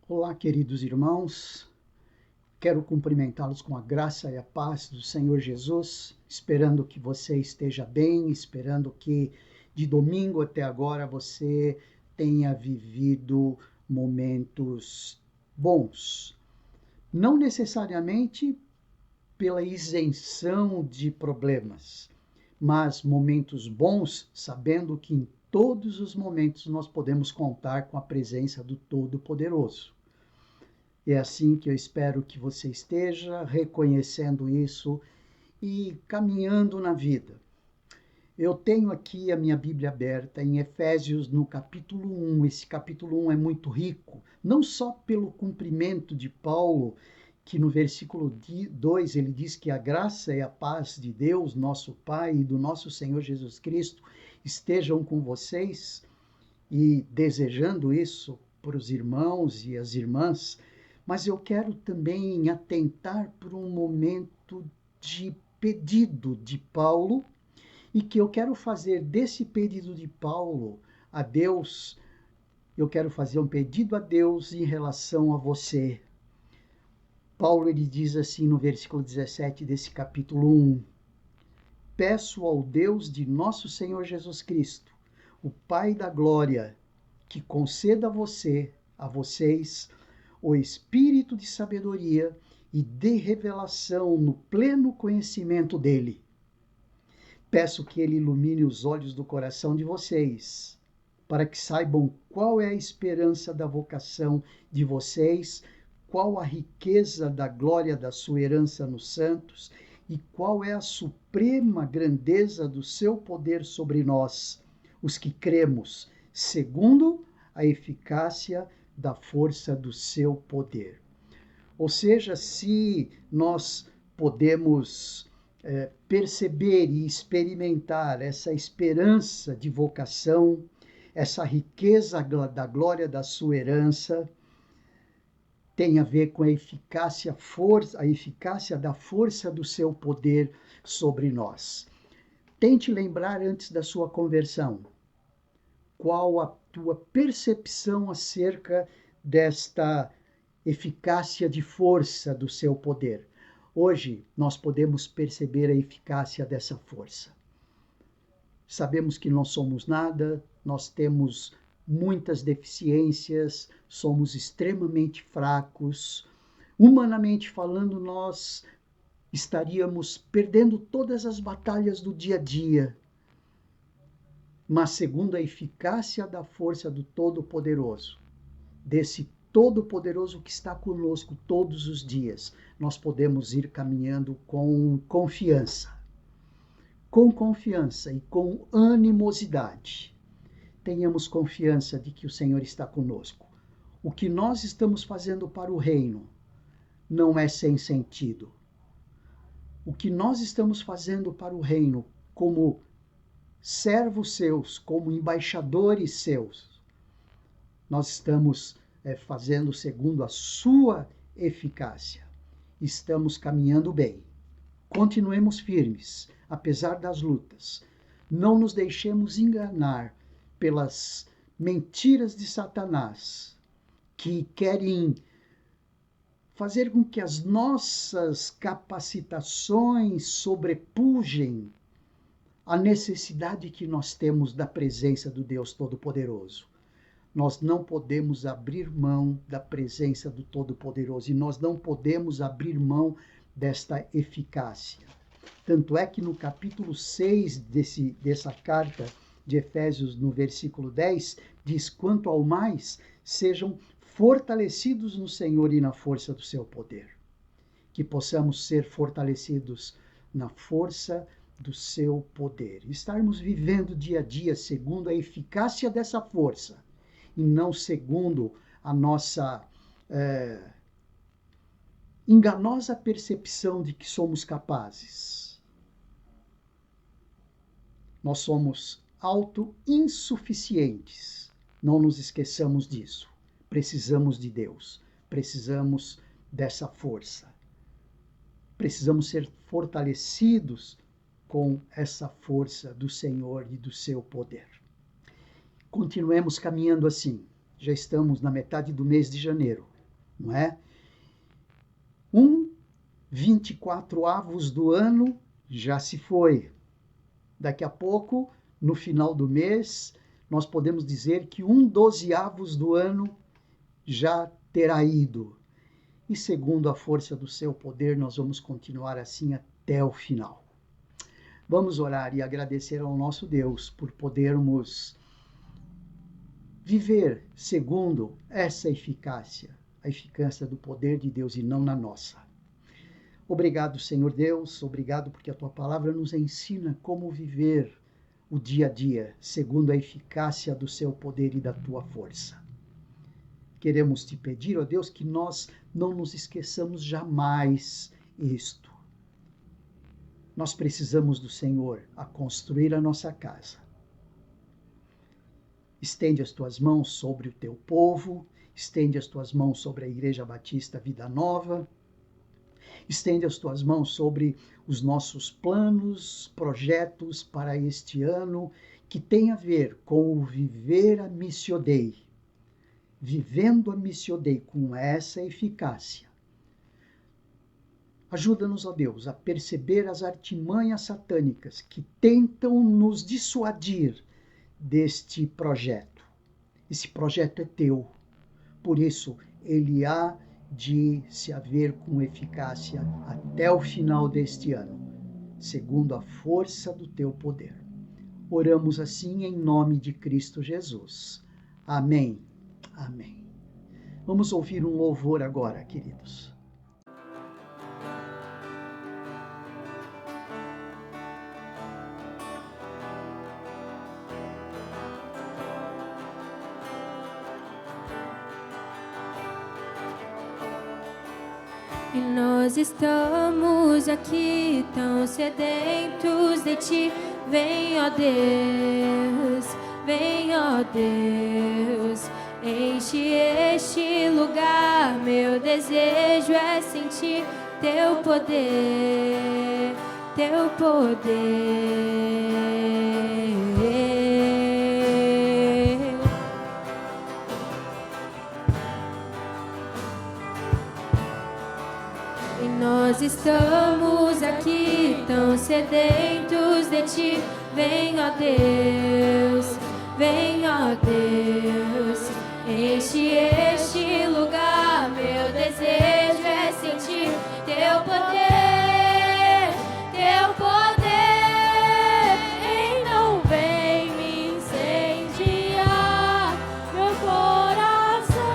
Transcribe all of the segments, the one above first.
Olá, queridos irmãos. Quero cumprimentá-los com a graça e a paz do Senhor Jesus, esperando que você esteja bem, esperando que de domingo até agora você tenha vivido momentos bons. Não necessariamente pela isenção de problemas, mas momentos bons, sabendo que em todos os momentos nós podemos contar com a presença do Todo-Poderoso. É assim que eu espero que você esteja reconhecendo isso e caminhando na vida. Eu tenho aqui a minha Bíblia aberta em Efésios no capítulo 1. Esse capítulo 1 é muito rico, não só pelo cumprimento de Paulo, que no versículo 2 ele diz que a graça e a paz de Deus, nosso Pai, e do nosso Senhor Jesus Cristo estejam com vocês, e desejando isso para os irmãos e as irmãs, mas eu quero também atentar para um momento de pedido de Paulo e que eu quero fazer desse pedido de Paulo a Deus, eu quero fazer um pedido a Deus em relação a você. Paulo ele diz assim no versículo 17 desse capítulo 1: Peço ao Deus de nosso Senhor Jesus Cristo, o Pai da glória, que conceda a vocês, o espírito de sabedoria e de revelação no pleno conhecimento dele. Peço que ele ilumine os olhos do coração de vocês, para que saibam qual é a esperança da vocação de vocês, qual a riqueza da glória da sua herança nos santos e qual é a suprema grandeza do seu poder sobre nós, os que cremos, segundo a eficácia da força do seu poder. Ou seja, se nós podemos perceber e experimentar essa esperança de vocação, essa riqueza da glória da sua herança, tem a ver com a eficácia da força do seu poder sobre nós. Tente lembrar antes da sua conversão qual a tua percepção acerca desta eficácia de força do seu poder. Hoje nós podemos perceber a eficácia dessa força. Sabemos que não somos nada, nós temos muitas deficiências, somos extremamente fracos. Humanamente falando, nós estaríamos perdendo todas as batalhas do dia a dia. Mas segundo a eficácia da força do Todo-Poderoso, desse Todo-Poderoso que está conosco todos os dias, nós podemos ir caminhando com confiança e com animosidade. Tenhamos confiança de que o Senhor está conosco. O que nós estamos fazendo para o reino não é sem sentido. O que nós estamos fazendo para o reino como servos seus, como embaixadores seus, nós estamos fazendo segundo a sua eficácia. Estamos caminhando bem. Continuemos firmes, apesar das lutas. Não nos deixemos enganar pelas mentiras de Satanás, que querem fazer com que as nossas capacitações sobrepujem a necessidade que nós temos da presença do Deus Todo-Poderoso. Nós não podemos abrir mão da presença do Todo-Poderoso e nós não podemos abrir mão desta eficácia. Tanto é que no capítulo 6 dessa carta de Efésios, no versículo 10, diz: quanto ao mais, sejam fortalecidos no Senhor e na força do seu poder. Que possamos ser fortalecidos na força do seu poder. Estarmos vivendo dia a dia segundo a eficácia dessa força e não segundo a nossa enganosa percepção de que somos capazes. Nós somos autoinsuficientes. Não nos esqueçamos disso. Precisamos de Deus. Precisamos dessa força. Precisamos ser fortalecidos com essa força do Senhor e do seu poder. Continuemos caminhando assim. Já estamos na metade do mês de janeiro. não é? 24avos do ano já se foi. Daqui a pouco, no final do mês, nós podemos dizer que 12avos do ano já terá ido. E segundo a força do seu poder, nós vamos continuar assim até o final. Vamos orar e agradecer ao nosso Deus por podermos viver segundo essa eficácia, a eficácia do poder de Deus e não na nossa. Obrigado, Senhor Deus, obrigado porque a tua palavra nos ensina como viver o dia a dia, segundo a eficácia do seu poder e da tua força. Queremos te pedir, ó Deus, que nós não nos esqueçamos jamais isto. Nós precisamos do Senhor a construir a nossa casa. Estende as tuas mãos sobre o teu povo, estende as tuas mãos sobre a Igreja Batista Vida Nova, estende as tuas mãos sobre os nossos planos, projetos para este ano, que tem a ver com o viver a Missio Dei, vivendo a Missio Dei com essa eficácia. Ajuda-nos, ó Deus, a perceber as artimanhas satânicas que tentam nos dissuadir deste projeto. Esse projeto é teu, por isso ele há de se haver com eficácia até o final deste ano, segundo a força do teu poder. Oramos assim em nome de Cristo Jesus. Amém. Amém. Vamos ouvir um louvor agora, queridos. E nós estamos aqui tão sedentos de ti. Vem, ó Deus, vem, ó Deus, enche este lugar. Meu desejo é sentir teu poder, teu poder. Nós estamos aqui tão sedentos de ti. Vem, ó Deus, vem, ó Deus, enche este lugar. Meu desejo é sentir teu poder, teu poder. Então vem me incendiar, meu coração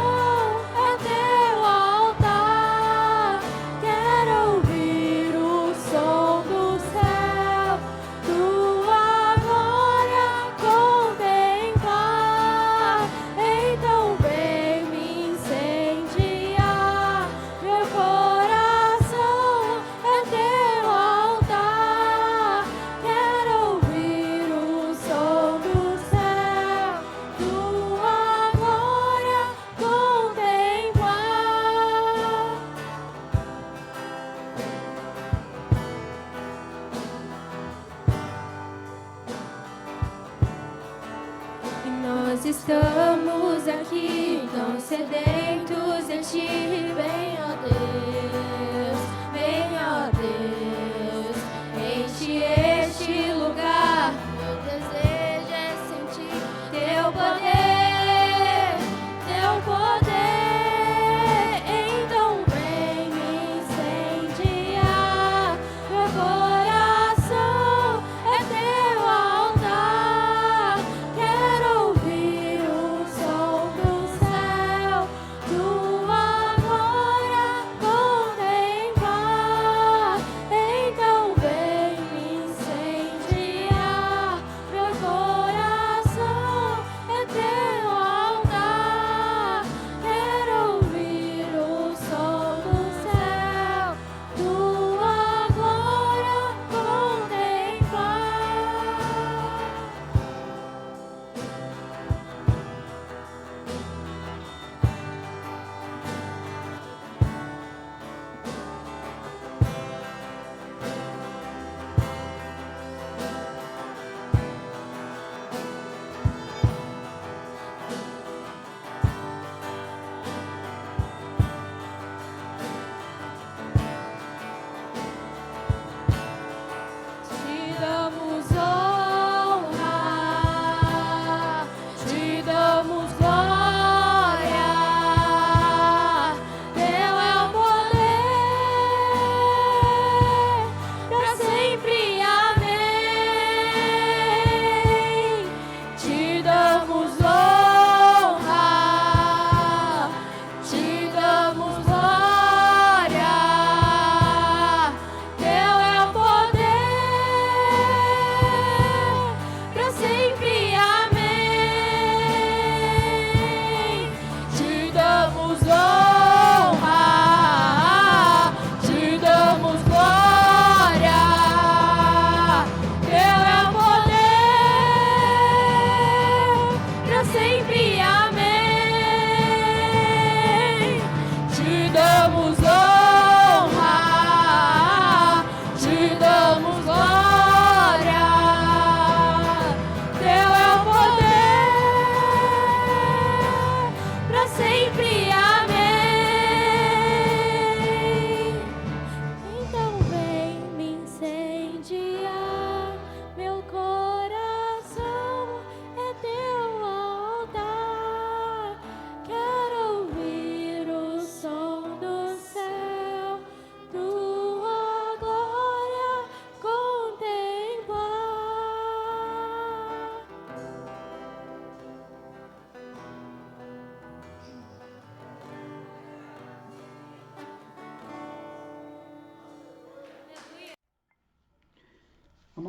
é teu altar. Quero ouvir o som do céu, tua glória contemplar. Então vem me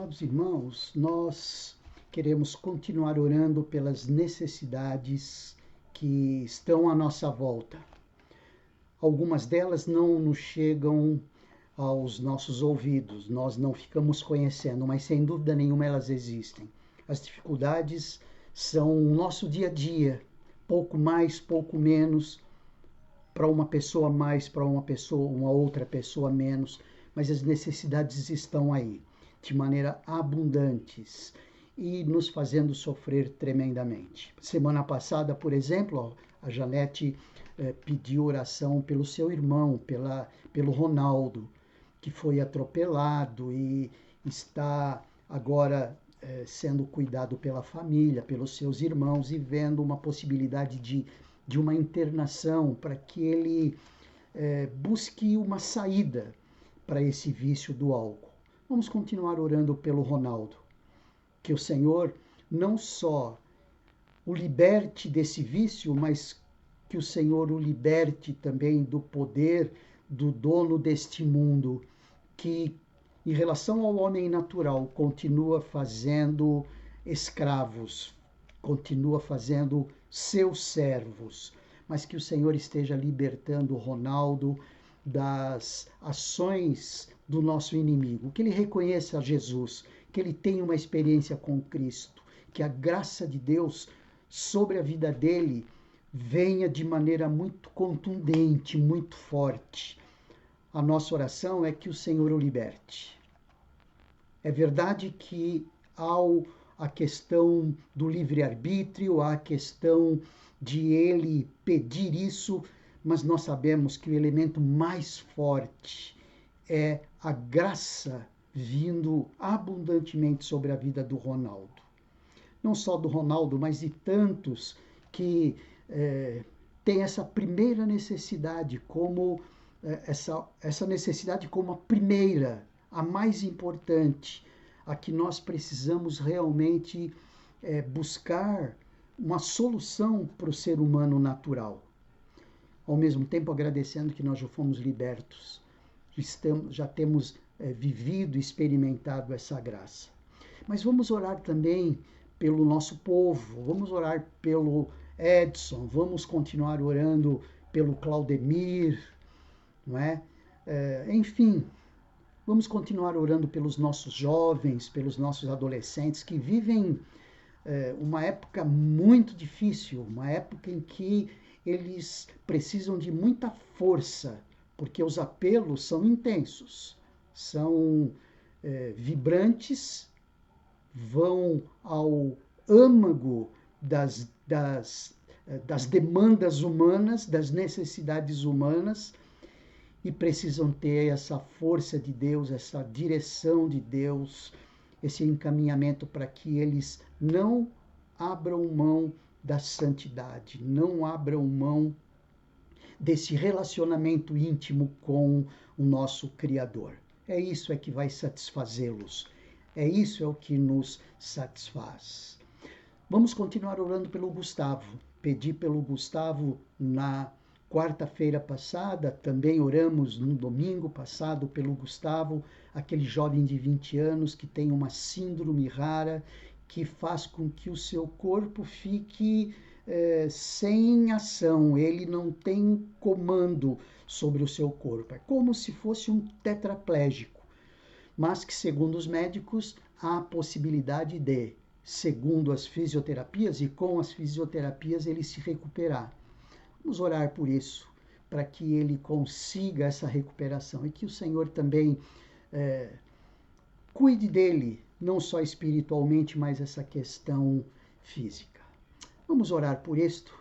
Amados irmãos, nós queremos continuar orando pelas necessidades que estão à nossa volta. Algumas delas não nos chegam aos nossos ouvidos, nós não ficamos conhecendo, mas sem dúvida nenhuma elas existem. As dificuldades são o nosso dia a dia, pouco mais, pouco menos, para uma pessoa mais, para uma outra pessoa menos, mas as necessidades estão aí, de maneira abundantes e nos fazendo sofrer tremendamente. Semana passada, por exemplo, a Janete pediu oração pelo seu irmão, pelo Ronaldo, que foi atropelado e está agora sendo cuidado pela família, pelos seus irmãos e vendo uma possibilidade de uma internação para que ele busque uma saída para esse vício do álcool. Vamos continuar orando pelo Ronaldo, que o Senhor não só o liberte desse vício, mas que o Senhor o liberte também do poder do dono deste mundo, que em relação ao homem natural continua fazendo escravos, continua fazendo seus servos, mas que o Senhor esteja libertando o Ronaldo das ações do nosso inimigo, que ele reconheça Jesus, que ele tenha uma experiência com Cristo, que a graça de Deus sobre a vida dele venha de maneira muito contundente, muito forte. A nossa oração é que o Senhor o liberte. É verdade que há a questão do livre-arbítrio, há a questão de ele pedir isso, mas nós sabemos que o elemento mais forte é a graça vindo abundantemente sobre a vida do Ronaldo. Não só do Ronaldo, mas de tantos que têm essa primeira necessidade, como essa necessidade como a primeira, a mais importante, a que nós precisamos realmente buscar uma solução para o ser humano natural. Ao mesmo tempo agradecendo que nós já fomos libertos, já temos vivido e experimentado essa graça. Mas vamos orar também pelo nosso povo, vamos orar pelo Edson, vamos continuar orando pelo Claudemir, não é? Enfim, vamos continuar orando pelos nossos jovens, pelos nossos adolescentes que vivem uma época muito difícil, uma época em que eles precisam de muita força, porque os apelos são intensos, são vibrantes, vão ao âmago das demandas humanas, das necessidades humanas, e precisam ter essa força de Deus, essa direção de Deus, esse encaminhamento para que eles não abram mão da santidade, não abram mão desse relacionamento íntimo com o nosso Criador. Isso que vai satisfazê-los. Isso o que nos satisfaz. Vamos continuar orando pelo Gustavo. Pedi pelo Gustavo na quarta-feira passada, também oramos no domingo passado pelo Gustavo, aquele jovem de 20 anos que tem uma síndrome rara que faz com que o seu corpo fique sem ação, ele não tem comando sobre o seu corpo. É como se fosse um tetraplégico, mas que, segundo os médicos, há a possibilidade de, segundo as fisioterapias, e com as fisioterapias ele se recuperar. Vamos orar por isso, para que ele consiga essa recuperação e que o Senhor também cuide dele, não só espiritualmente, mas essa questão física. Vamos orar por isto,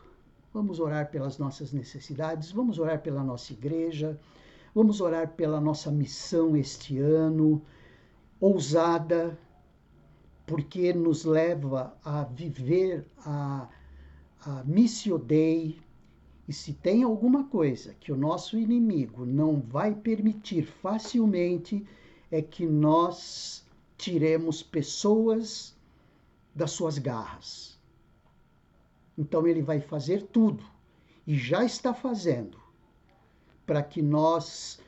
vamos orar pelas nossas necessidades, vamos orar pela nossa igreja, vamos orar pela nossa missão este ano, ousada, porque nos leva a viver a Missio Dei. E se tem alguma coisa que o nosso inimigo não vai permitir facilmente, é que nós tiremos pessoas das suas garras. Então ele vai fazer tudo, e já está fazendo, para que nós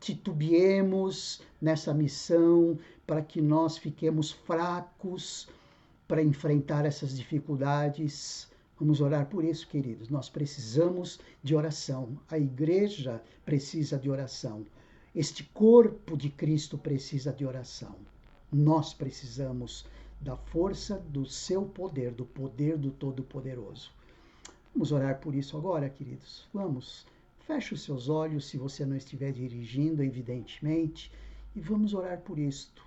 titubeemos nessa missão, para que nós fiquemos fracos para enfrentar essas dificuldades. Vamos orar por isso, queridos. Nós precisamos de oração. A igreja precisa de oração. Este corpo de Cristo precisa de oração. Nós precisamos da força do seu poder, do poder do Todo-Poderoso. Vamos orar por isso agora, queridos. Vamos. Feche os seus olhos, se você não estiver dirigindo, evidentemente, e vamos orar por isto.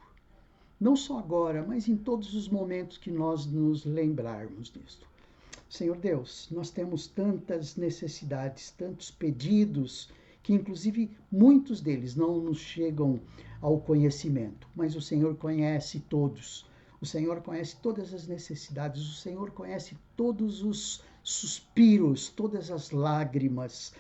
Não só agora, mas em todos os momentos que nós nos lembrarmos disto. Senhor Deus, nós temos tantas necessidades, tantos pedidos, que inclusive muitos deles não nos chegam ao conhecimento, mas o Senhor conhece todos. O Senhor conhece todas as necessidades, o Senhor conhece todos os suspiros, todas as lágrimas,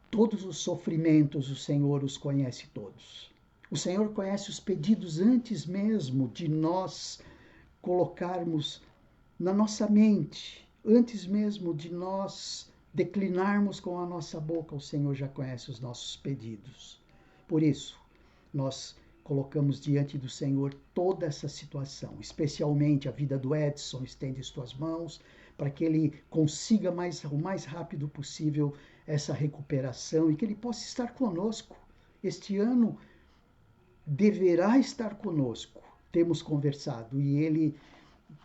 todos os sofrimentos, o Senhor os conhece todos. O Senhor conhece os pedidos antes mesmo de nós colocarmos na nossa mente, antes mesmo de nós declinarmos com a nossa boca, o Senhor já conhece os nossos pedidos. Por isso, nós colocamos diante do Senhor toda essa situação, especialmente a vida do Edson. Estende as tuas mãos para que ele consiga o mais rápido possível essa recuperação e que ele possa estar conosco. Este ano deverá estar conosco. Temos conversado e ele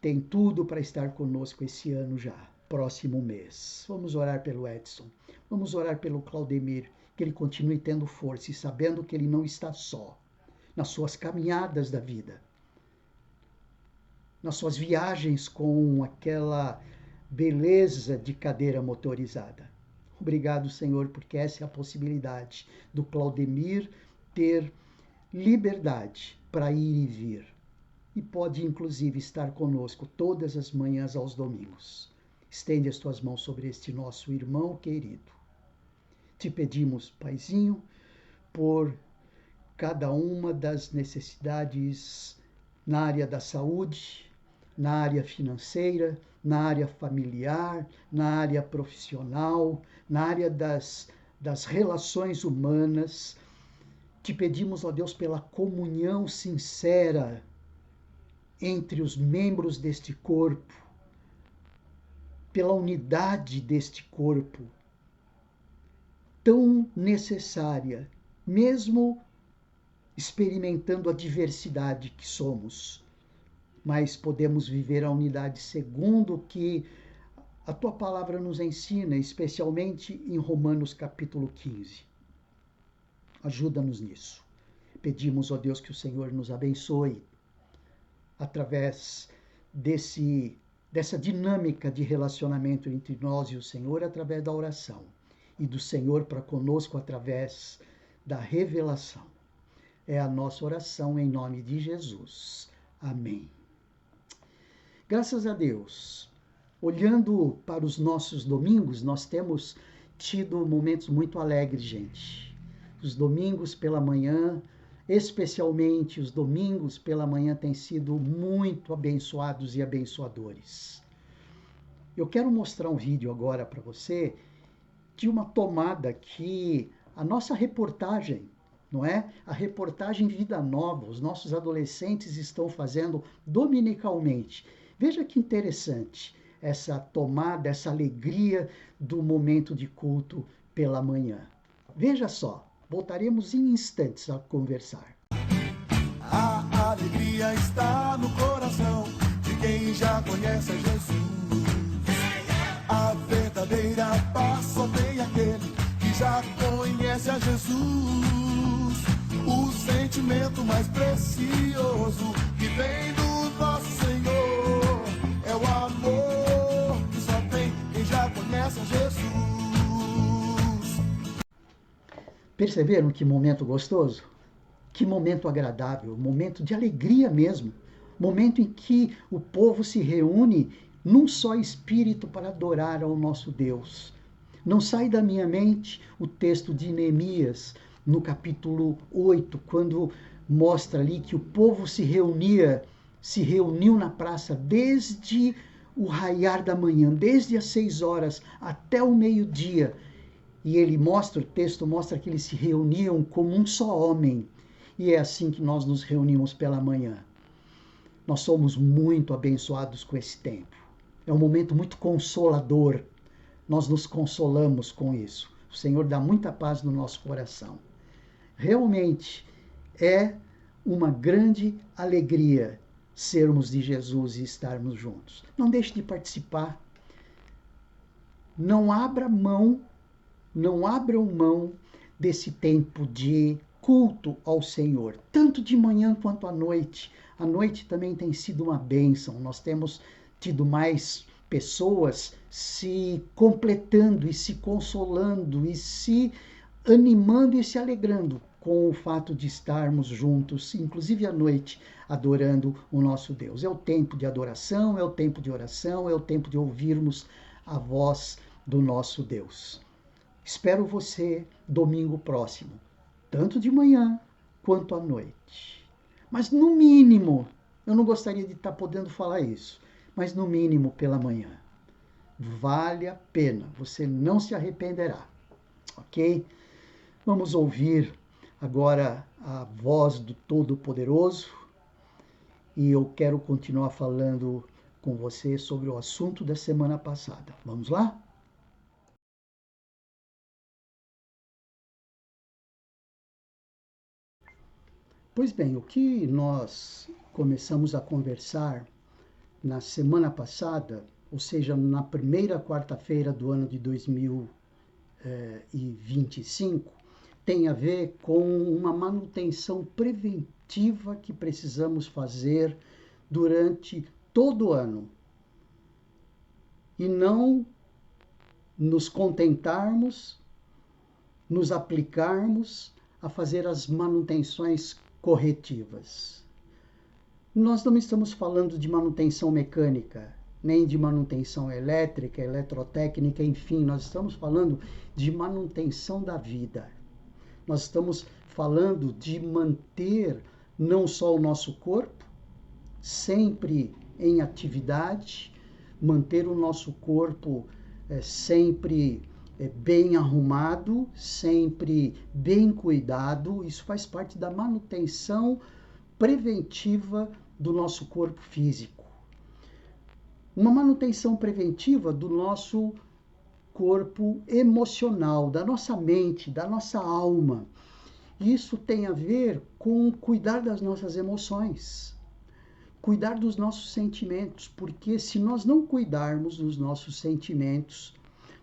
tem tudo para estar conosco esse ano já, próximo mês. Vamos orar pelo Edson, vamos orar pelo Claudemir, que ele continue tendo força e sabendo que ele não está só nas suas caminhadas da vida, nas suas viagens com aquela beleza de cadeira motorizada. Obrigado, Senhor, porque essa é a possibilidade do Claudemir ter liberdade para ir e vir. E pode, inclusive, estar conosco todas as manhãs aos domingos. Estende as tuas mãos sobre este nosso irmão querido. Te pedimos, Paizinho, por cada uma das necessidades na área da saúde, na área financeira, na área familiar, na área profissional, na área das relações humanas. Te pedimos, ó Deus, pela comunhão sincera entre os membros deste corpo, pela unidade deste corpo, tão necessária, mesmo experimentando a diversidade que somos, mas podemos viver a unidade segundo o que a tua palavra nos ensina, especialmente em Romanos capítulo 15. Ajuda-nos nisso. Pedimos, ó Deus, que o Senhor nos abençoe através dessa dinâmica de relacionamento entre nós e o Senhor, através da oração, e do Senhor para conosco através da revelação. É a nossa oração em nome de Jesus. Amém. Graças a Deus, olhando para os nossos domingos, nós temos tido momentos muito alegres, gente. Os domingos pela manhã, especialmente os domingos pela manhã, têm sido muito abençoados e abençoadores. Eu quero mostrar um vídeo agora para você de uma tomada que a nossa reportagem, não é? A reportagem Vida Nova, os nossos adolescentes estão fazendo dominicalmente. Veja que interessante essa tomada, essa alegria do momento de culto pela manhã. Veja só, voltaremos em instantes a conversar. A alegria está no coração de quem já conhece a Jesus. A verdadeira paz só tem aquele que já conhece a Jesus. O sentimento mais precioso que vem do nosso Senhor é o amor que só tem quem já conhece a Jesus. Perceberam que momento gostoso? Que momento agradável, momento de alegria mesmo. Momento em que o povo se reúne num só espírito para adorar ao nosso Deus. Não sai da minha mente o texto de Neemias, no capítulo 8, quando mostra ali que o povo se reuniu na praça desde o raiar da manhã, desde as 6 horas até o meio-dia, E o texto mostra que eles se reuniam como um só homem. E é assim que nós nos reunimos pela manhã. Nós somos muito abençoados com esse tempo. É um momento muito consolador. Nós nos consolamos com isso. O Senhor dá muita paz no nosso coração. Realmente é uma grande alegria sermos de Jesus e estarmos juntos. Não deixe de participar. Não abram mão desse tempo de culto ao Senhor, tanto de manhã quanto à noite. A noite também tem sido uma bênção. Nós temos tido mais pessoas se completando e se consolando e se animando e se alegrando com o fato de estarmos juntos, inclusive à noite, adorando o nosso Deus. É o tempo de adoração, é o tempo de oração, é o tempo de ouvirmos a voz do nosso Deus. Espero você domingo próximo, tanto de manhã quanto à noite. Mas no mínimo, eu não gostaria de estar podendo falar isso, mas no mínimo pela manhã. Vale a pena, você não se arrependerá, ok? Vamos ouvir agora a voz do Todo-Poderoso e eu quero continuar falando com você sobre o assunto da semana passada. Vamos lá? Pois bem, o que nós começamos a conversar na semana passada, ou seja, na primeira quarta-feira do ano de 2025, tem a ver com uma manutenção preventiva que precisamos fazer durante todo o ano. E não nos contentarmos, nos aplicarmos a fazer as manutenções corretivas. Nós não estamos falando de manutenção mecânica, nem de manutenção elétrica, eletrotécnica, enfim, nós estamos falando de manutenção da vida. Nós estamos falando de manter não só o nosso corpo sempre em atividade, manter o nosso corpo sempre bem arrumado, sempre bem cuidado. Isso faz parte da manutenção preventiva do nosso corpo físico. Uma manutenção preventiva do nosso corpo emocional, da nossa mente, da nossa alma. Isso tem a ver com cuidar das nossas emoções, cuidar dos nossos sentimentos, porque se nós não cuidarmos dos nossos sentimentos,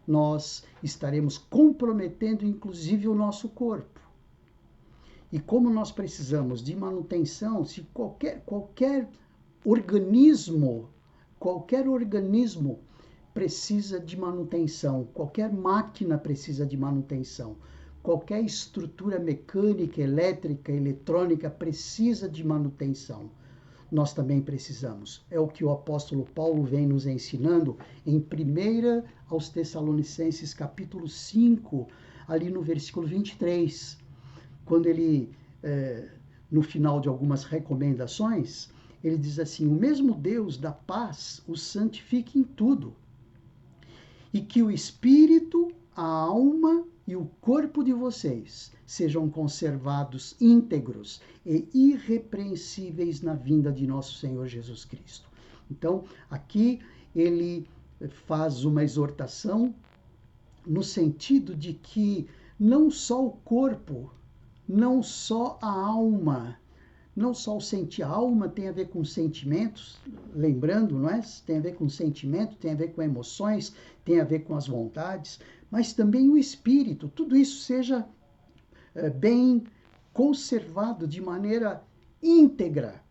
nós estaremos comprometendo inclusive o nosso corpo. E como nós precisamos de manutenção, se qualquer organismo precisa de manutenção, qualquer máquina precisa de manutenção, qualquer estrutura mecânica, elétrica, eletrônica precisa de manutenção. Nós também precisamos. É o que o apóstolo Paulo vem nos ensinando em 1 aos Tessalonicenses, capítulo 5, ali no versículo 23, quando ele, no final de algumas recomendações, ele diz assim: o mesmo Deus da paz os santifique em tudo, e que o espírito, a alma e o corpo de vocês sejam conservados íntegros e irrepreensíveis na vinda de nosso Senhor Jesus Cristo. Então, aqui ele faz uma exortação no sentido de que não só o corpo, não só a alma, não só a alma tem a ver com sentimentos, lembrando, não é? Tem a ver com sentimento, tem a ver com emoções, tem a ver com as vontades, mas também o espírito, tudo isso seja bem conservado de maneira íntegra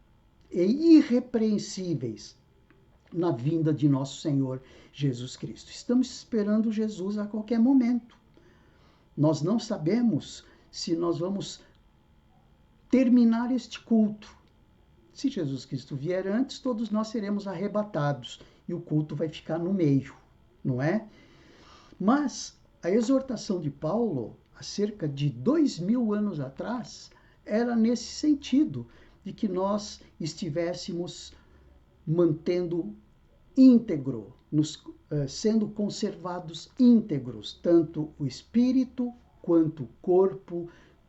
e irrepreensíveis na vinda de nosso Senhor Jesus Cristo. Estamos esperando Jesus a qualquer momento. Nós não sabemos se nós vamos terminar este culto. Se Jesus Cristo vier antes, todos nós seremos arrebatados e o culto vai ficar no meio, não é? Mas a exortação de Paulo, há cerca de 2000 anos atrás, era nesse sentido, de que nós estivéssemos mantendo íntegro, nos sendo conservados íntegros, tanto o espírito, quanto o corpo,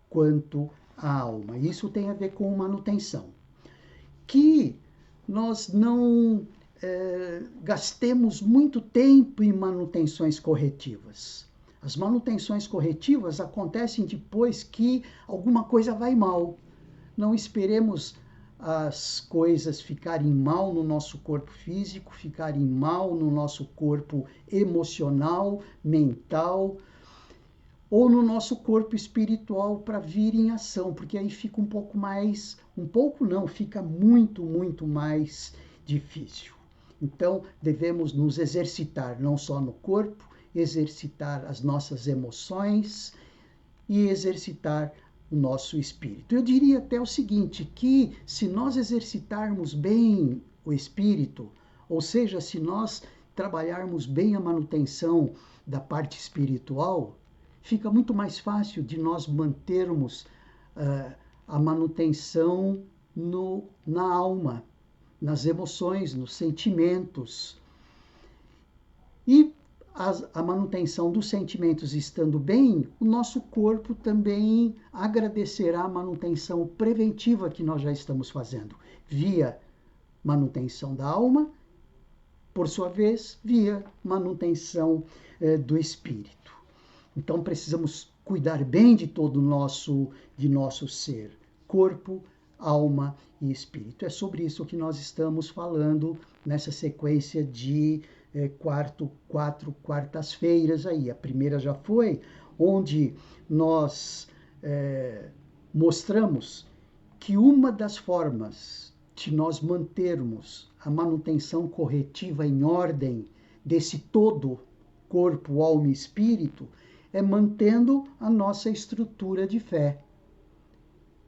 quanto a alma. Isso tem a ver com manutenção. Que nós não gastemos muito tempo em manutenções corretivas. As manutenções corretivas acontecem depois que alguma coisa vai mal. Não esperemos as coisas ficarem mal no nosso corpo físico, ficarem mal no nosso corpo emocional, mental, ou no nosso corpo espiritual para vir em ação, porque aí fica fica muito, muito mais difícil. Então, devemos nos exercitar não só no corpo, exercitar as nossas emoções e exercitar o nosso espírito. Eu diria até o seguinte, que se nós exercitarmos bem o espírito, ou seja, se nós trabalharmos bem a manutenção da parte espiritual, fica muito mais fácil de nós mantermos a manutenção na alma, nas emoções, nos sentimentos. E a manutenção dos sentimentos estando bem, o nosso corpo também agradecerá a manutenção preventiva que nós já estamos fazendo, via manutenção da alma, por sua vez, via manutenção do espírito. Então, precisamos cuidar bem de todo de nosso ser, corpo, alma e espírito. É sobre isso que nós estamos falando nessa sequência de 4 quartas-feiras aí. A primeira já foi, onde nós mostramos que uma das formas de nós mantermos a manutenção corretiva em ordem desse todo, corpo, alma e espírito, é mantendo a nossa estrutura de fé.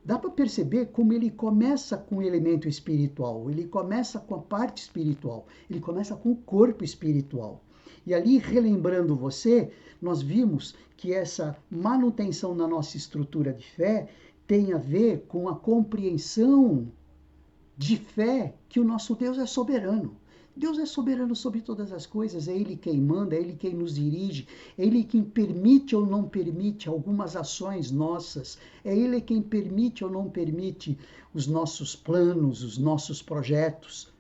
Dá para perceber como ele começa com o elemento espiritual, ele começa com a parte espiritual, ele começa com o corpo espiritual. E ali, relembrando você, nós vimos que essa manutenção na nossa estrutura de fé tem a ver com a compreensão de fé que o nosso Deus é soberano. Deus é soberano sobre todas as coisas, é Ele quem manda, é Ele quem nos dirige, é Ele quem permite ou não permite algumas ações nossas, é Ele quem permite ou não permite os nossos planos, os nossos projetos.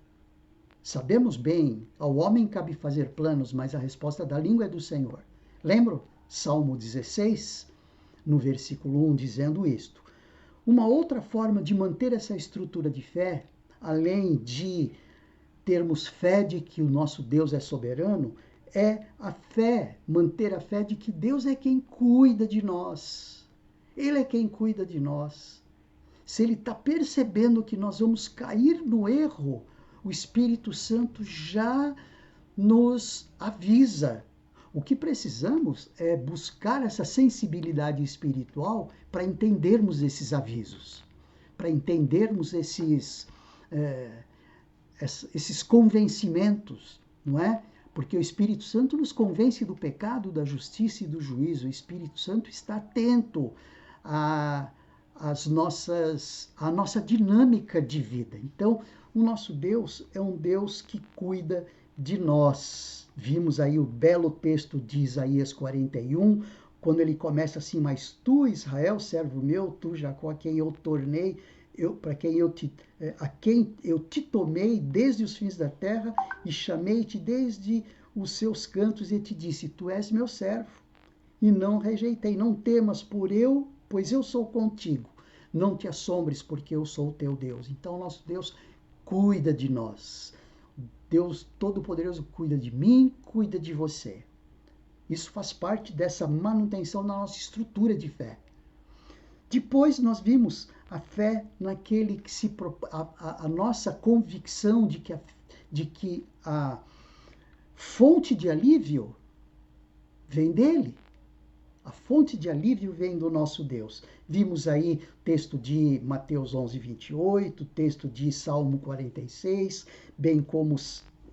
Sabemos bem, ao homem cabe fazer planos, mas a resposta da língua é do Senhor. Lembram? Salmo 16, no versículo 1, dizendo isto. Uma outra forma de manter essa estrutura de fé, além de termos fé de que o nosso Deus é soberano, é a fé, manter a fé de que Deus é quem cuida de nós. Ele é quem cuida de nós. Se Ele está percebendo que nós vamos cair no erro, o Espírito Santo já nos avisa. O que precisamos é buscar essa sensibilidade espiritual para entendermos esses avisos, para entendermos esses convencimentos, não é? Porque o Espírito Santo nos convence do pecado, da justiça e do juízo. O Espírito Santo está atento à nossa dinâmica de vida. Então, o nosso Deus é um Deus que cuida de nós. Vimos aí o belo texto de Isaías 41, quando ele começa assim: mas tu, Israel, servo meu, tu, Jacó, a quem eu tornei, a quem eu te tomei desde os fins da terra e chamei-te desde os seus cantos e te disse: tu és meu servo e não rejeitei. Não temas, pois eu sou contigo. Não te assombres, porque eu sou o teu Deus. Então, nosso Deus cuida de nós. Deus Todo-Poderoso cuida de mim, cuida de você. Isso faz parte dessa manutenção da nossa estrutura de fé. Depois nós vimos a fé naquele que a nossa convicção de que a fonte de alívio vem dele. A fonte de alívio vem do nosso Deus. Vimos aí texto de Mateus 11, 28, texto de Salmo 46, bem como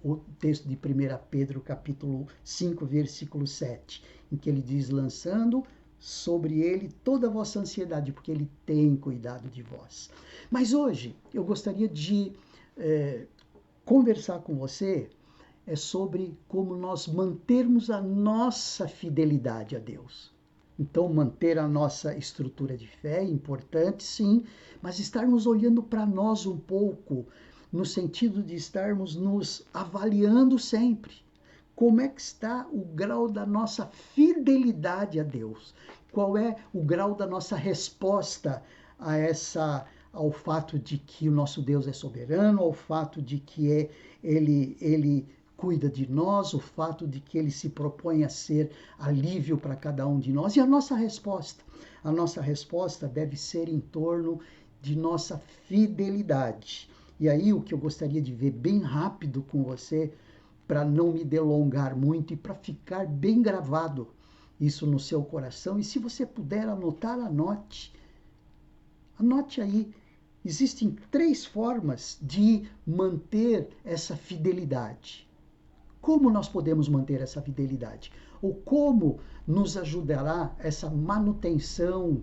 o texto de 1 Pedro capítulo 5, versículo 7, em que ele diz: lançando sobre ele toda a vossa ansiedade, porque ele tem cuidado de vós. Mas hoje eu gostaria de conversar com você é sobre como nós mantermos a nossa fidelidade a Deus. Então, manter a nossa estrutura de fé é importante, sim, mas estarmos olhando para nós um pouco, no sentido de estarmos nos avaliando sempre. Como é que está o grau da nossa fidelidade a Deus? Qual é o grau da nossa resposta ao fato de que o nosso Deus é soberano, ao fato de que ele cuida de nós, o fato de que ele se propõe a ser alívio para cada um de nós. E a nossa resposta? A nossa resposta deve ser em torno de nossa fidelidade. E aí o que eu gostaria de ver bem rápido com você, para não me delongar muito e para ficar bem gravado isso no seu coração. E se você puder anotar, anote. Anote aí. Existem 3 formas de manter essa fidelidade. Como nós podemos manter essa fidelidade? Ou como nos ajudará essa manutenção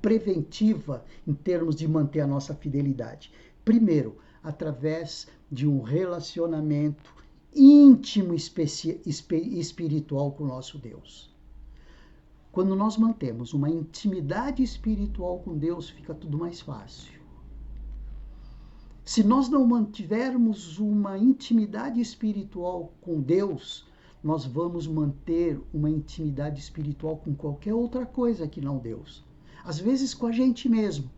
preventiva em termos de manter a nossa fidelidade? Primeiro, através de um relacionamento íntimo espiritual com o nosso Deus. Quando nós mantemos uma intimidade espiritual com Deus, fica tudo mais fácil. Se nós não mantivermos uma intimidade espiritual com Deus, nós vamos manter uma intimidade espiritual com qualquer outra coisa que não Deus. Às vezes com a gente mesmo,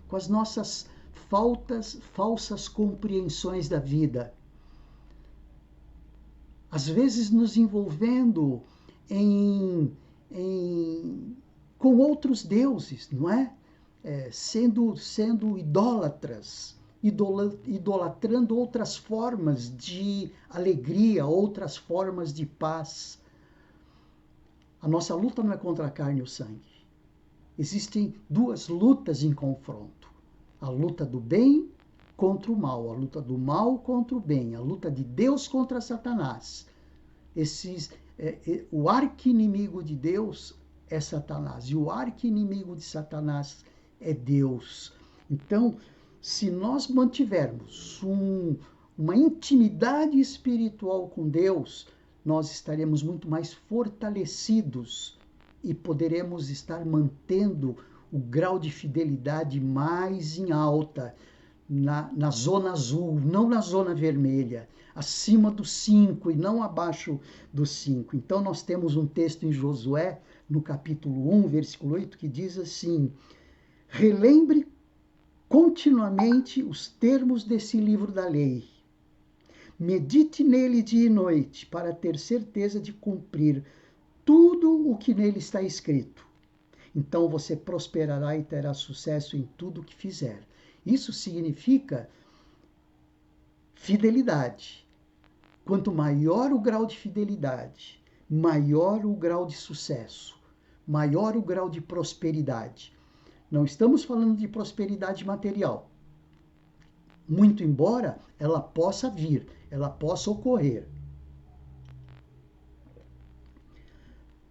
com as nossas falsas compreensões da vida. Às vezes nos envolvendo com outros deuses, não é? Sendo idólatras, idolatrando outras formas de alegria, outras formas de paz. A nossa luta não é contra a carne e o sangue. Existem 2 lutas em confronto. A luta do bem contra o mal, a luta do mal contra o bem, a luta de Deus contra Satanás. O arqui-inimigo de Deus é Satanás e o arqui-inimigo de Satanás é Deus. Então, se nós mantivermos uma intimidade espiritual com Deus, nós estaremos muito mais fortalecidos e poderemos estar mantendo o grau de fidelidade mais em alta, na zona azul, não na zona vermelha, acima do 5 e não abaixo do 5. Então nós temos um texto em Josué, no capítulo 1, versículo 8, que diz assim: relembre continuamente os termos desse livro da lei. Medite nele dia e noite, para ter certeza de cumprir tudo o que nele está escrito. Então você prosperará e terá sucesso em tudo o que fizer. Isso significa fidelidade. Quanto maior o grau de fidelidade, maior o grau de sucesso, maior o grau de prosperidade. Não estamos falando de prosperidade material. Muito embora ela possa vir, ela possa ocorrer.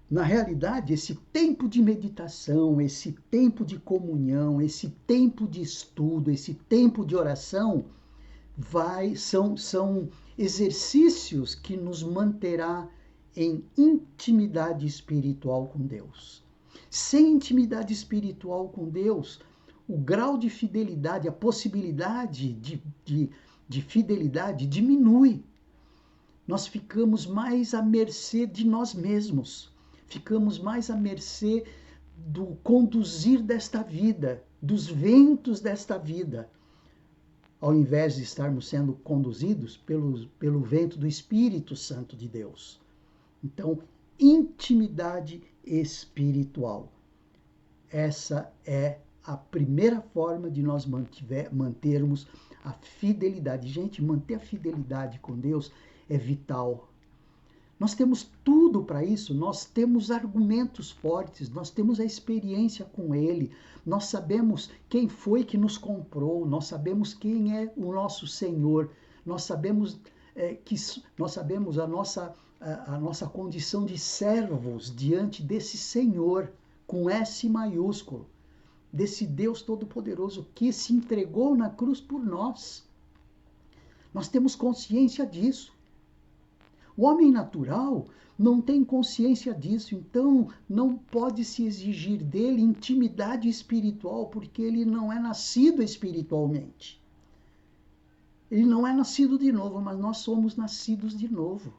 Na realidade, esse tempo de meditação, esse tempo de comunhão, esse tempo de estudo, esse tempo de oração, são exercícios que nos manterá em intimidade espiritual com Deus. Sem intimidade espiritual com Deus, o grau de fidelidade, a possibilidade de fidelidade diminui. Nós ficamos mais à mercê de nós mesmos. Ficamos mais à mercê do conduzir desta vida, dos ventos desta vida, ao invés de estarmos sendo conduzidos pelo vento do Espírito Santo de Deus. Então, intimidade espiritual. Essa é a primeira forma de nós mantermos a fidelidade. Gente, manter a fidelidade com Deus é vital. Nós temos tudo para isso, nós temos argumentos fortes, nós temos a experiência com Ele, nós sabemos quem foi que nos comprou, nós sabemos quem é o nosso Senhor, nós sabemos a nossa condição de servos diante desse Senhor, com S maiúsculo, desse Deus Todo-Poderoso que se entregou na cruz por nós. Nós temos consciência disso. O homem natural não tem consciência disso, então não pode se exigir dele intimidade espiritual, porque ele não é nascido espiritualmente. Ele não é nascido de novo, mas nós somos nascidos de novo.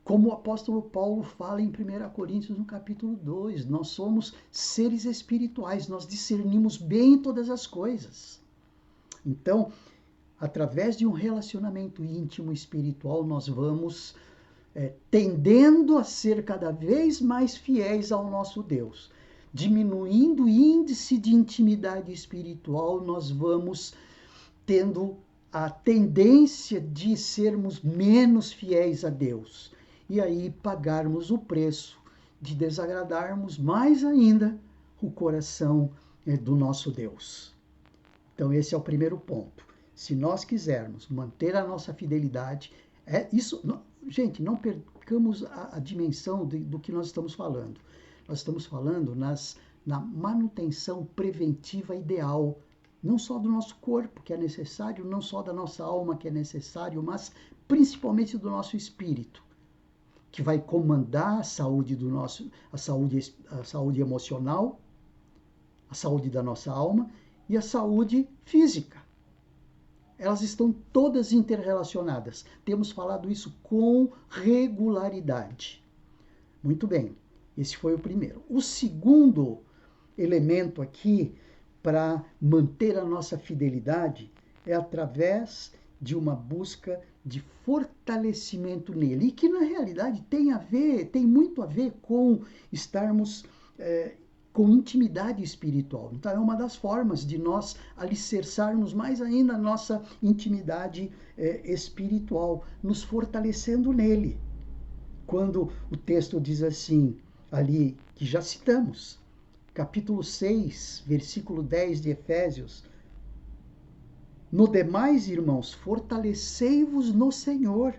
Como o apóstolo Paulo fala em 1 Coríntios, no capítulo 2, nós somos seres espirituais, nós discernimos bem todas as coisas. Então, através de um relacionamento íntimo espiritual, nós vamos tendendo a ser cada vez mais fiéis ao nosso Deus. Diminuindo o índice de intimidade espiritual, nós vamos tendo a tendência de sermos menos fiéis a Deus. E aí pagarmos o preço de desagradarmos mais ainda o coração do nosso Deus. Então esse é o primeiro ponto. Se nós quisermos manter a nossa fidelidade, gente, não percamos a dimensão do que nós estamos falando. Nós estamos falando na manutenção preventiva ideal, não só do nosso corpo, que é necessário, não só da nossa alma, que é necessário, mas principalmente do nosso espírito, que vai comandar a saúde a saúde emocional, a saúde da nossa alma e a saúde física. Elas estão todas interrelacionadas. Temos falado isso com regularidade. Muito bem, esse foi o primeiro. O segundo elemento aqui para manter a nossa fidelidade é através de uma busca de fortalecimento nele, e que na realidade tem muito a ver com estarmos com intimidade espiritual. Então é uma das formas de nós alicerçarmos mais ainda a nossa intimidade espiritual, nos fortalecendo nele. Quando o texto diz assim, ali, que já citamos, capítulo 6, versículo 10 de Efésios: no demais, irmãos, fortalecei-vos no Senhor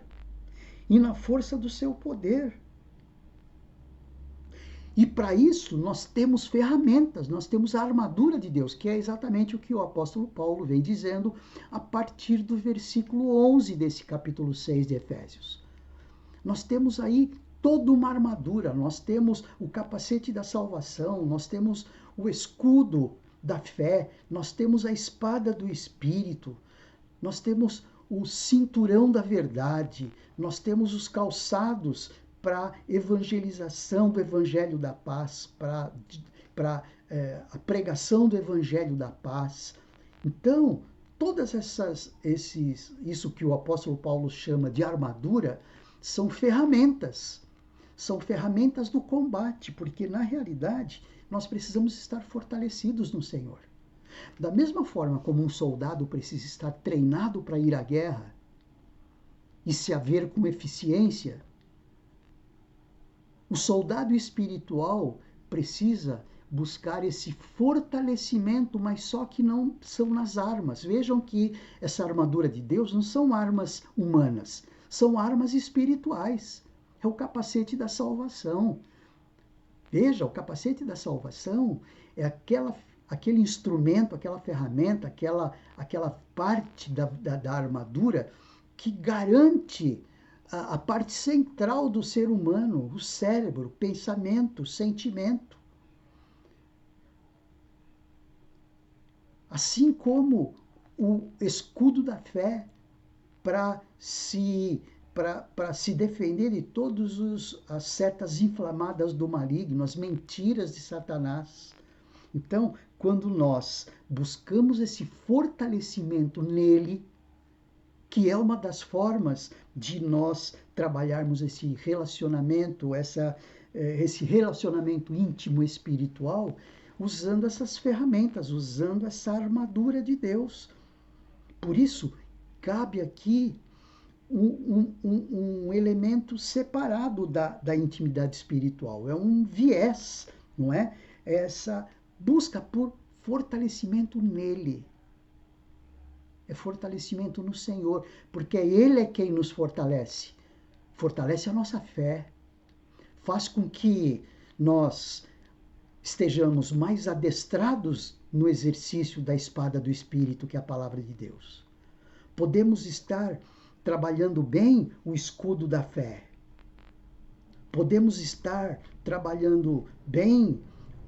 e na força do seu poder. E para isso nós temos ferramentas, nós temos a armadura de Deus, que é exatamente o que o apóstolo Paulo vem dizendo a partir do versículo 11 desse capítulo 6 de Efésios. Nós temos aí toda uma armadura, nós temos o capacete da salvação, nós temos o escudo da fé, nós temos a espada do Espírito, nós temos o cinturão da verdade, nós temos os calçados para evangelização do Evangelho da Paz, para a pregação do Evangelho da Paz. Então, todas isso que o apóstolo Paulo chama de armadura, são ferramentas do combate, porque na realidade nós precisamos estar fortalecidos no Senhor. Da mesma forma como um soldado precisa estar treinado para ir à guerra e se haver com eficiência, o soldado espiritual precisa buscar esse fortalecimento, mas só que não são nas armas. Vejam que essa armadura de Deus não são armas humanas, são armas espirituais. É o capacete da salvação. Veja, o capacete da salvação é aquele instrumento, aquela ferramenta, aquela parte da armadura que garante a parte central do ser humano, o cérebro, o pensamento, o sentimento. Assim como o escudo da fé para se defender de todas as setas inflamadas do maligno, as mentiras de Satanás. Então, quando nós buscamos esse fortalecimento nele, que é uma das formas de nós trabalharmos esse relacionamento, esse relacionamento íntimo espiritual, usando essas ferramentas, usando essa armadura de Deus. Por isso, cabe aqui um elemento separado da intimidade espiritual. É um viés, não é? É essa busca por fortalecimento nele. É fortalecimento no Senhor, porque Ele é quem nos fortalece. Fortalece a nossa fé. Faz com que nós estejamos mais adestrados no exercício da espada do Espírito, que é a palavra de Deus. Podemos estar trabalhando bem o escudo da fé. Podemos estar trabalhando bem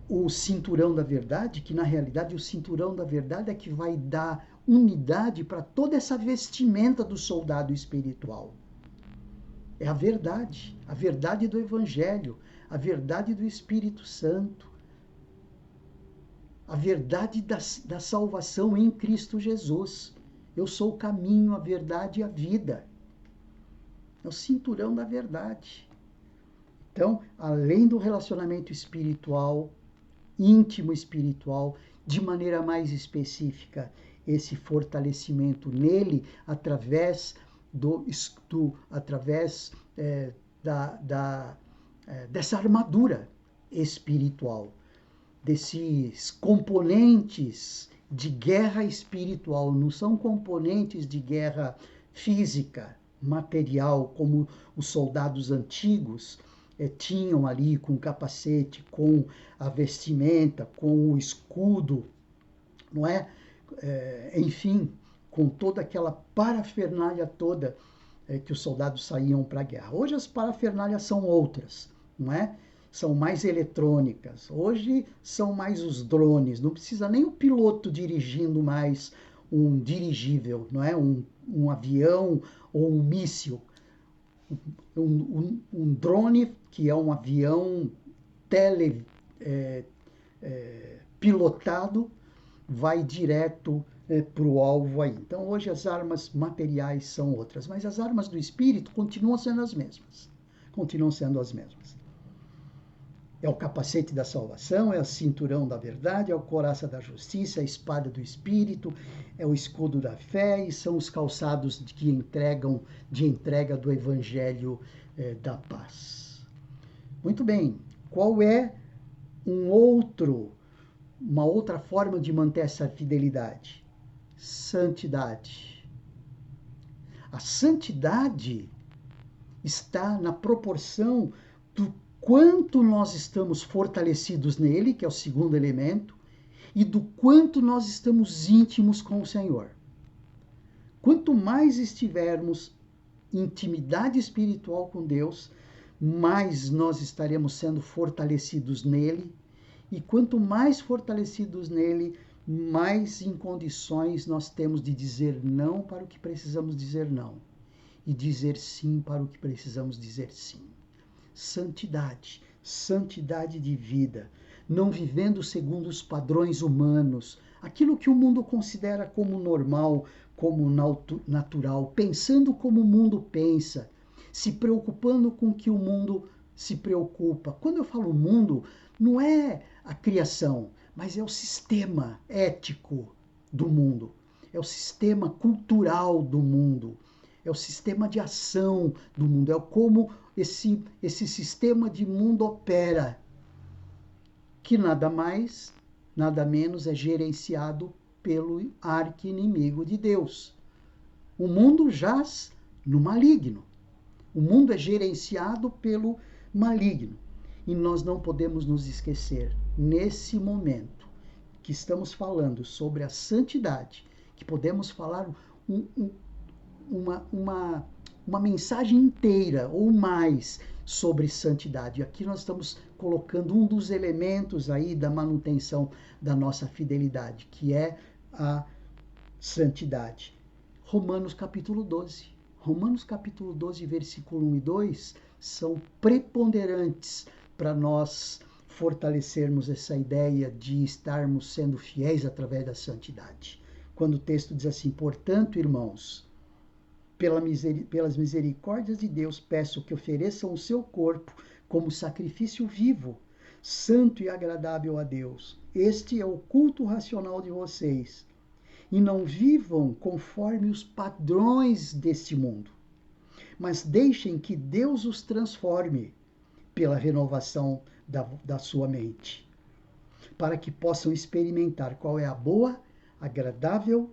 o cinturão da verdade, que na realidade o cinturão da verdade é que vai dar unidade para toda essa vestimenta do soldado espiritual. É a verdade do Evangelho, a verdade do Espírito Santo, a verdade da salvação em Cristo Jesus. Eu sou o caminho, a verdade e a vida. É o cinturão da verdade. Então, além do relacionamento espiritual, íntimo espiritual, de maneira mais específica, esse fortalecimento nele através dessa armadura espiritual, desses componentes de guerra espiritual. Não são componentes de guerra física, material, como os soldados antigos tinham ali, com o capacete, com a vestimenta, com o escudo, não é? Enfim, com toda aquela parafernália toda que os soldados saíam para a guerra. Hoje as parafernálias são outras, não é? São mais eletrônicas. Hoje são mais os drones. Não precisa nem o piloto dirigindo mais um dirigível, não é? Um avião ou um míssil. Um drone, que é um avião pilotado, vai direto para o alvo aí. Então, hoje as armas materiais são outras, mas as armas do Espírito continuam sendo as mesmas. Continuam sendo as mesmas. É o capacete da salvação, é o cinturão da verdade, é o coraça da justiça, é a espada do Espírito, é o escudo da fé e são os calçados de entrega do Evangelho da paz. Muito bem, qual é uma outra forma de manter essa fidelidade? Santidade. A santidade está na proporção do quanto nós estamos fortalecidos nele, que é o segundo elemento, e do quanto nós estamos íntimos com o Senhor. Quanto mais estivermos em intimidade espiritual com Deus, mais nós estaremos sendo fortalecidos nele, e quanto mais fortalecidos nele, mais em condições nós temos de dizer não para o que precisamos dizer não, e dizer sim para o que precisamos dizer sim. Santidade de vida, não vivendo segundo os padrões humanos, aquilo que o mundo considera como normal, como natural, pensando como o mundo pensa, se preocupando com o que o mundo se preocupa. Quando eu falo mundo, não é a criação, mas é o sistema ético do mundo, é o sistema cultural do mundo, é o sistema de ação do mundo, é como esse sistema de mundo opera, que nada mais, nada menos é gerenciado pelo arqui-inimigo de Deus. O mundo jaz no maligno. O mundo é gerenciado pelo maligno. E nós não podemos nos esquecer, nesse momento que estamos falando sobre a santidade, que podemos falar uma mensagem inteira ou mais sobre santidade. Aqui nós estamos colocando um dos elementos aí da manutenção da nossa fidelidade, que é a santidade. Romanos capítulo 12. Romanos capítulo 12, versículo 1 e 2 são preponderantes para nós fortalecermos essa ideia de estarmos sendo fiéis através da santidade. Quando o texto diz assim: portanto, irmãos, pelas misericórdias de Deus, peço que ofereçam o seu corpo como sacrifício vivo, santo e agradável a Deus. Este é o culto racional de vocês. E não vivam conforme os padrões deste mundo, mas deixem que Deus os transforme pela renovação da sua mente, para que possam experimentar qual é a boa, agradável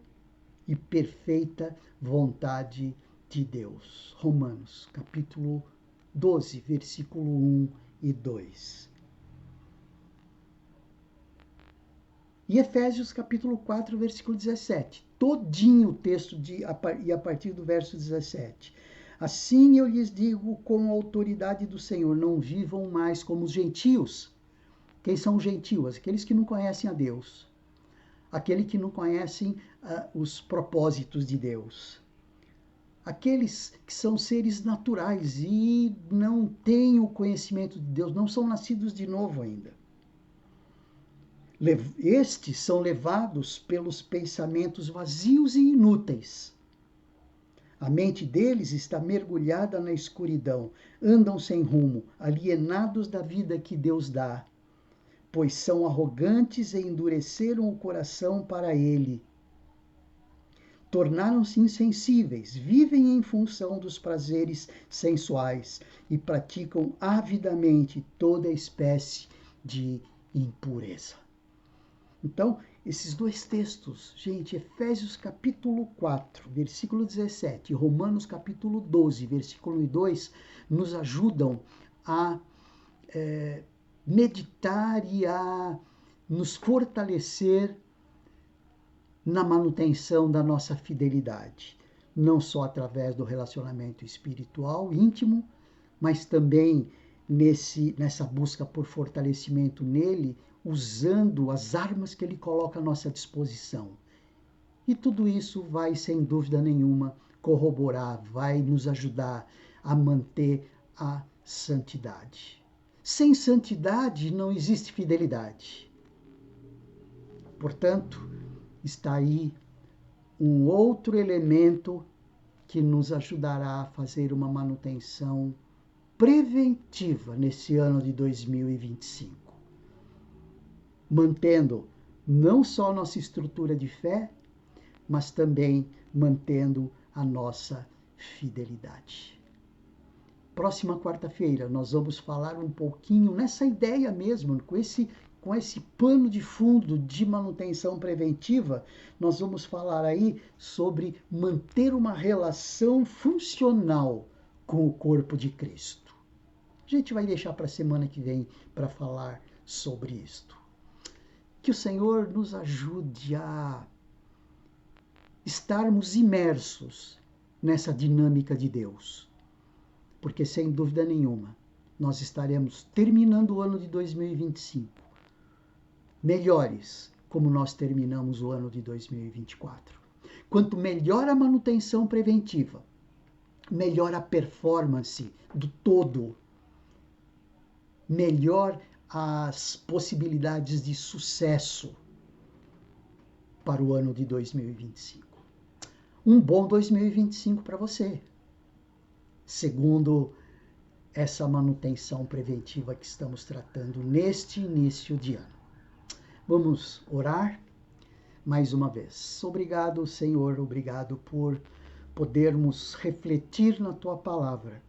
e perfeita vontade de Deus. Romanos, capítulo 12, versículo 1 e 2. E Efésios, capítulo 4, versículo 17. todinho o texto e a partir do verso 17. Assim eu lhes digo com a autoridade do Senhor, não vivam mais como os gentios. Quem são os gentios? Aqueles que não conhecem a Deus. Aqueles que não conhecem os propósitos de Deus. Aqueles que são seres naturais e não têm o conhecimento de Deus, não são nascidos de novo ainda. Estes são levados pelos pensamentos vazios e inúteis. A mente deles está mergulhada na escuridão, andam sem rumo, alienados da vida que Deus dá, pois são arrogantes e endureceram o coração para ele. Tornaram-se insensíveis, vivem em função dos prazeres sensuais e praticam avidamente toda espécie de impureza. Então, esses dois textos, gente, Efésios capítulo 4, versículo 17, e Romanos capítulo 12, versículo 2, nos ajudam a meditar e a nos fortalecer na manutenção da nossa fidelidade, não só através do relacionamento espiritual íntimo, mas também nessa busca por fortalecimento nele, usando as armas que ele coloca à nossa disposição. E tudo isso vai, sem dúvida nenhuma, corroborar, vai nos ajudar a manter a santidade. Sem santidade não existe fidelidade. Portanto, está aí um outro elemento que nos ajudará a fazer uma manutenção preventiva nesse ano de 2025. Mantendo não só nossa estrutura de fé, mas também mantendo a nossa fidelidade. Próxima quarta-feira nós vamos falar um pouquinho nessa ideia mesmo, com esse pano de fundo de manutenção preventiva, nós vamos falar aí sobre manter uma relação funcional com o corpo de Cristo. A gente vai deixar para a semana que vem para falar sobre isto. Que o Senhor nos ajude a estarmos imersos nessa dinâmica de Deus. Porque, sem dúvida nenhuma, nós estaremos terminando o ano de 2025 melhores, como nós terminamos o ano de 2024. Quanto melhor a manutenção preventiva, melhor a performance do todo, melhor as possibilidades de sucesso para o ano de 2025. Um bom 2025 para você, segundo essa manutenção preventiva que estamos tratando neste início de ano. Vamos orar mais uma vez. Obrigado, Senhor, obrigado por podermos refletir na Tua palavra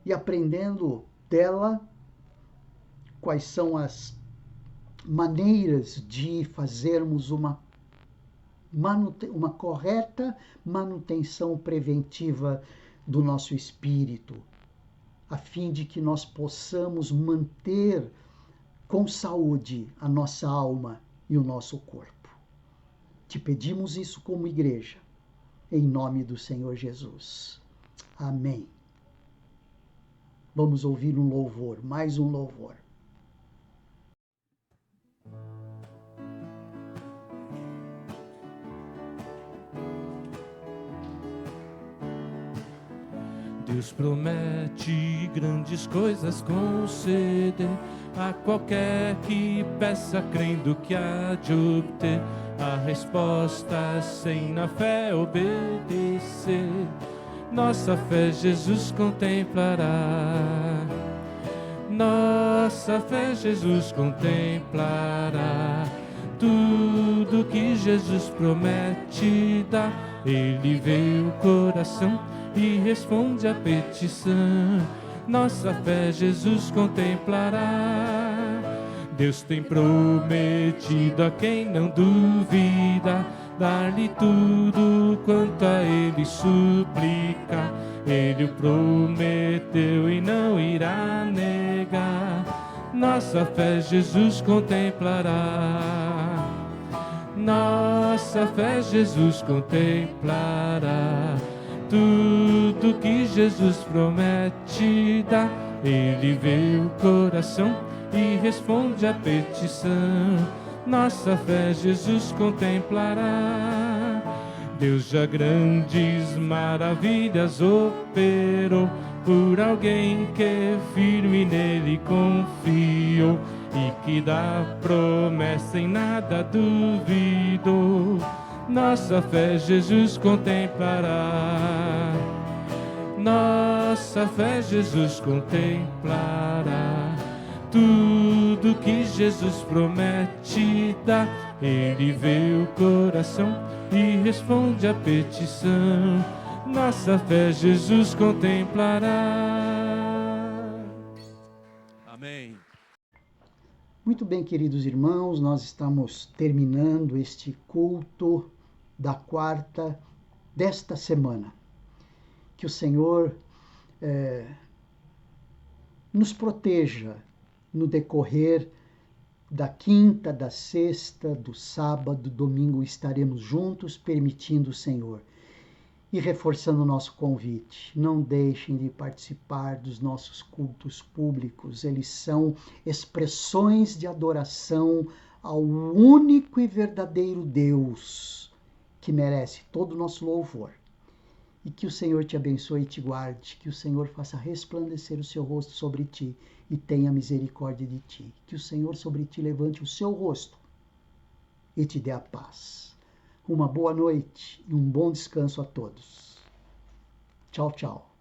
e aprendendo dela quais são as maneiras de fazermos uma correta manutenção preventiva do nosso espírito, a fim de que nós possamos manter com saúde a nossa alma e o nosso corpo. Te pedimos isso como igreja, em nome do Senhor Jesus. Amém. Vamos ouvir um louvor, mais um louvor. Deus promete grandes coisas conceder a qualquer que peça, crendo que há de obter a resposta, sem na fé obedecer. Nossa fé Jesus contemplará. Nossa fé Jesus contemplará. Tudo que Jesus promete dá. Ele vê o coração e responde à petição. Nossa fé Jesus contemplará. Deus tem prometido a quem não duvida dar-lhe tudo quanto a Ele suplica. Ele o prometeu e não irá negar. Nossa fé Jesus contemplará. Nossa fé Jesus contemplará. Tudo que Jesus promete dá. Ele vê o coração e responde à petição. Nossa fé Jesus contemplará. Deus já grandes maravilhas operou por alguém que firme nele confiou e que da promessa em nada duvidou. Nossa fé Jesus contemplará. Nossa fé Jesus contemplará. Tudo que Jesus promete dá. Ele vê o coração e responde à petição. Nossa fé Jesus contemplará. Amém. Muito bem, queridos irmãos, nós estamos terminando este culto da quarta desta semana. Que o Senhor nos proteja no decorrer da quinta, da sexta, do sábado, domingo estaremos juntos, permitindo o Senhor. E reforçando o nosso convite, não deixem de participar dos nossos cultos públicos. Eles são expressões de adoração ao único e verdadeiro Deus, que merece todo o nosso louvor. E que o Senhor te abençoe e te guarde, que o Senhor faça resplandecer o seu rosto sobre ti e tenha misericórdia de ti. Que o Senhor sobre ti levante o seu rosto e te dê a paz. Uma boa noite e um bom descanso a todos. Tchau, tchau.